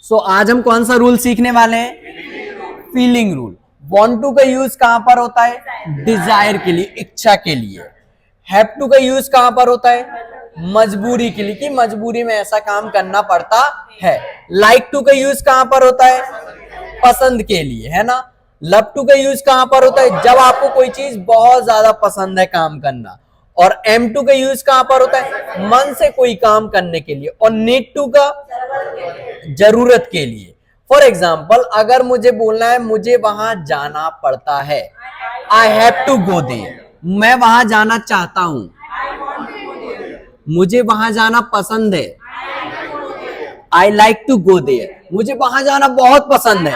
सो आज हम कौन सा रूल सीखने वाले हैं? Feeling rule. वांट टू का यूज कहां पर होता है? डिजायर के लिए, इच्छा के लिए। हैव टू का यूज कहां पर होता है? मजबूरी के लिए, कि मजबूरी में ऐसा काम करना पड़ता है। लाइक टू का यूज कहां पर होता है? पसंद के लिए, है ना। लव टू का यूज कहां पर होता है? जब आपको कोई चीज बहुत ज्यादा पसंद है काम करना। और एम टू का यूज कहां पर होता है? मन से कोई काम करने के लिए। और नीड टू का जरूरत के लिए। फॉर एग्जाम्पल, अगर मुझे बोलना है मुझे वहां जाना पड़ता है, I have to go there. मैं वहां जाना चाहता हूं, मुझे वहां जाना पसंद है, I like to go there. मुझे वहां जाना बहुत पसंद है।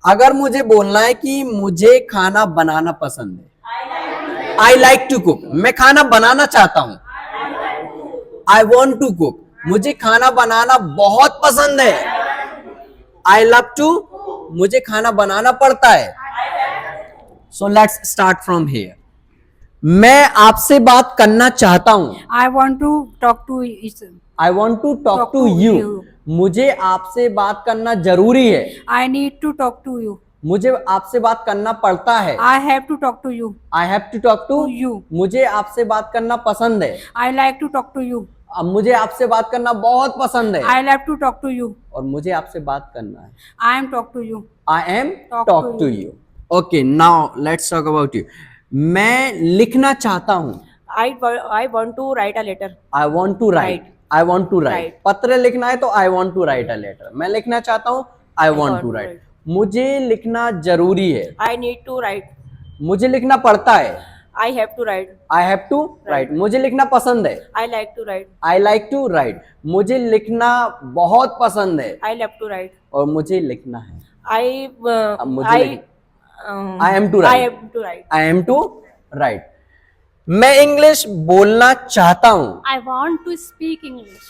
अगर मुझे बोलना है कि मुझे खाना बनाना पसंद है, आई लाइक टू कुक। मैं खाना बनाना चाहता हूं, आई वॉन्ट टू कुक। मुझे खाना बनाना बहुत पसंद है, आई लव टू। मुझे खाना बनाना पड़ता है। So let's start from here. मैं आपसे बात करना चाहता हूं, I want to talk to each. I want to talk to you. मुझे आपसे बात करना जरूरी है, I need to talk to you. मुझे आपसे बात करना पड़ता है, I have to talk to you. I have to talk to To you. मुझे आपसे बात करना पसंद है, I like to talk to you. अब मुझे आपसे बात करना बहुत पसंद है। I love to talk to you. और मुझे आपसे बात करना है, I am talk to you. I am Talk talk to to you. Okay, now let's talk about you. मैं लिखना चाहता हूं, I want to write a letter. I want to write, Write. I want to write. Write. पत्र लिखना है तो I want to write a letter. मैं लिखना चाहता हूं, I want want to to write. write. मुझे लिखना जरूरी है, I need to write. मुझे लिखना पड़ता है, I have to write. I have to write. मुझे लिखना पसंद है, I like to write. I like to write. मुझे लिखना बहुत पसंद है, I love to write. और मुझे लिखना है, अब मुझे I I am to write. I am to write. I am to write. मैं इंग्लिश बोलना चाहता हूं, I want to speak English.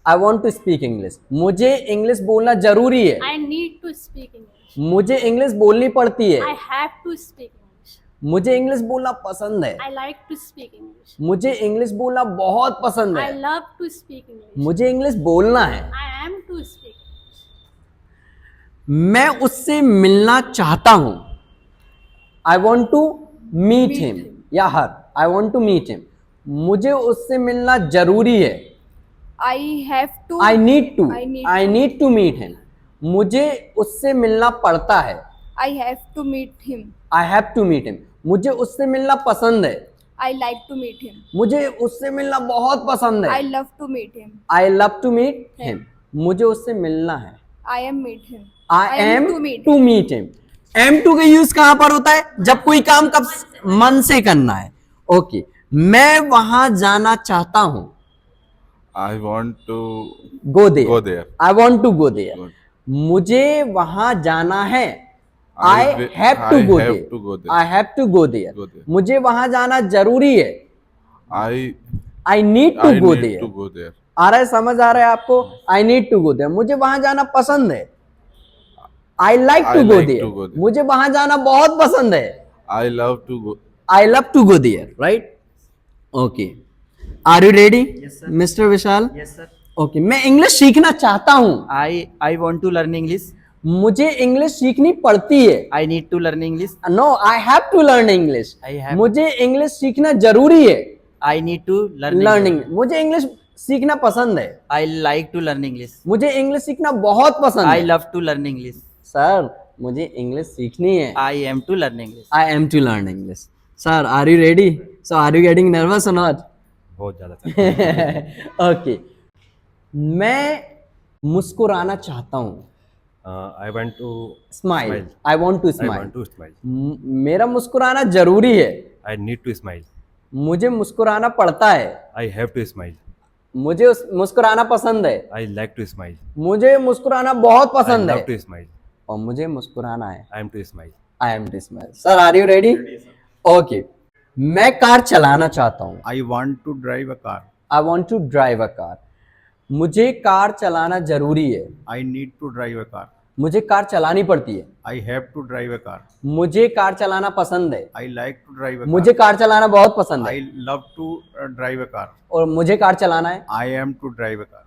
I want to speak English. मुझे इंग्लिश बोलना जरूरी है, I need to speak English. मुझे इंग्लिश बोलनी पड़ती है, I have to speak English. मुझे इंग्लिश बोलना पसंद है, I like to speak English. मुझे इंग्लिश बोलना बहुत पसंद I है, love to speak English. मुझे इंग्लिश बोलना है। I am to speak English. मैं उससे मिलना चाहता हूं, I want to meet him या her, I want to meet him. मुझे उससे मिलना जरूरी है, I have to. I need to, I need I need to meet him. मुझे उससे मिलना पड़ता है, I have to meet him. I have to meet him. मुझे उससे मिलना पसंद है, I like to meet him. मुझे उससे मिलना बहुत पसंद I है, love to meet him. I love to meet him. मुझे उससे मिलना है, I am meet him. I am to meet. To meet him. Am to का यूज कहां पर होता है? जब कोई काम कब मन से करना है। ओके, मैं वहां जाना चाहता हूं, I want to go there, go there. I want to go there. Good. मुझे वहां जाना है, I I wi- have to I go have to go there, there. I have to go there. Go there. मुझे वहां जाना जरूरी है, I I need to I go need there. to go there. आ रहा है, समझ आ रहा है आपको? I need to go there. मुझे वहां जाना पसंद है, I like I to go like to there. go there. मुझे वहां जाना बहुत पसंद है, I love to go. I love to go there. Right? Okay, are you ready mister Vishal? Yes, sir. Okay, मैं इंग्लिश सीखना चाहता हूं, I want to learn English. मुझे इंग्लिश सीखनी पड़ती है, I need to learn English. No I have to learn English. I have- मुझे English सीखना जरूरी है, I need to learn learning. English. मुझे इंग्लिश सीखना पसंद है, I like to learn English. मुझे इंग्लिश सीखना बहुत पसंद I है। love to learn English. Sir, मुझे इंग्लिश सीखनी है, I am to learn English. I am to learn English. Sir, are you ready? So are you getting nervous or not? बहुत ज्यादा ओके, मैं मुस्कुराना चाहता हूँ, I want to smile, I want to I smile. Want to smile मेरा मुस्कुराना जरूरी है, आई नीड टू स्माइल मुझे मुस्कुराना पड़ता है, आई हैव टू स्माइल मुझे मुस्कुराना पसंद है, आई लाइक टू स्माइल मुझे मुस्कुराना बहुत आई पसंद लव है, टू स्माइल और मुझे मुस्कुराना है, I am to smile I am to smile. Sir, are you ready? Okay, मैं कार चलाना चाहता हूँ, I want to drive a car. I want to drive a car. मुझे कार चलाना जरूरी है, I need to drive a car. मुझे car चलानी पड़ती है, I have to drive a car. मुझे कार चलाना पसंद है, I like to drive a car. मुझे कार चलाना बहुत पसंद है, I love to drive a car. और मुझे कार चलाना है। I am to drive a car.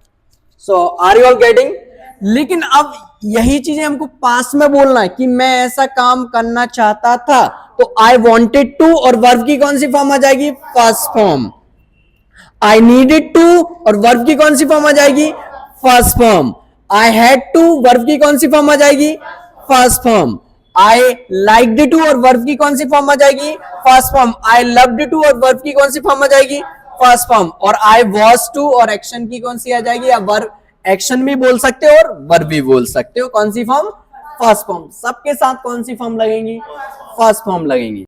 So are you all getting? लेकिन अब यही चीजें हमको पास्ट में बोलना है कि मैं ऐसा काम करना चाहता था, तो आई वॉन्टेड टू और वर्ब की कौन सी फॉर्म आ जाएगी? First form. I needed to और वर्ब की कौन सी फॉर्म आ जाएगी? First form. I had to, verb की कौन सी फॉर्म आ जाएगी? First form. I liked to और वर्ब की कौन सी फॉर्म आ जाएगी? First form. I loved to और वर्ब की कौन सी फॉर्म आ जाएगी? First form. और आई वॉज टू और एक्शन की कौन सी आ जाएगी? या वर्ब, एक्शन भी बोल सकते हो और वर्ब भी बोल सकते हो। कौन सी फॉर्म? First form. सबके साथ कौन सी फॉर्म लगेंगी? फर्स्ट फॉर्म लगेंगी।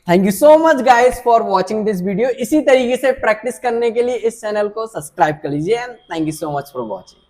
Thank you so much guys for watching this video. इसी तरीके से प्रैक्टिस करने के लिए इस चैनल को सब्सक्राइब कर लीजिए and thank you so much for watching.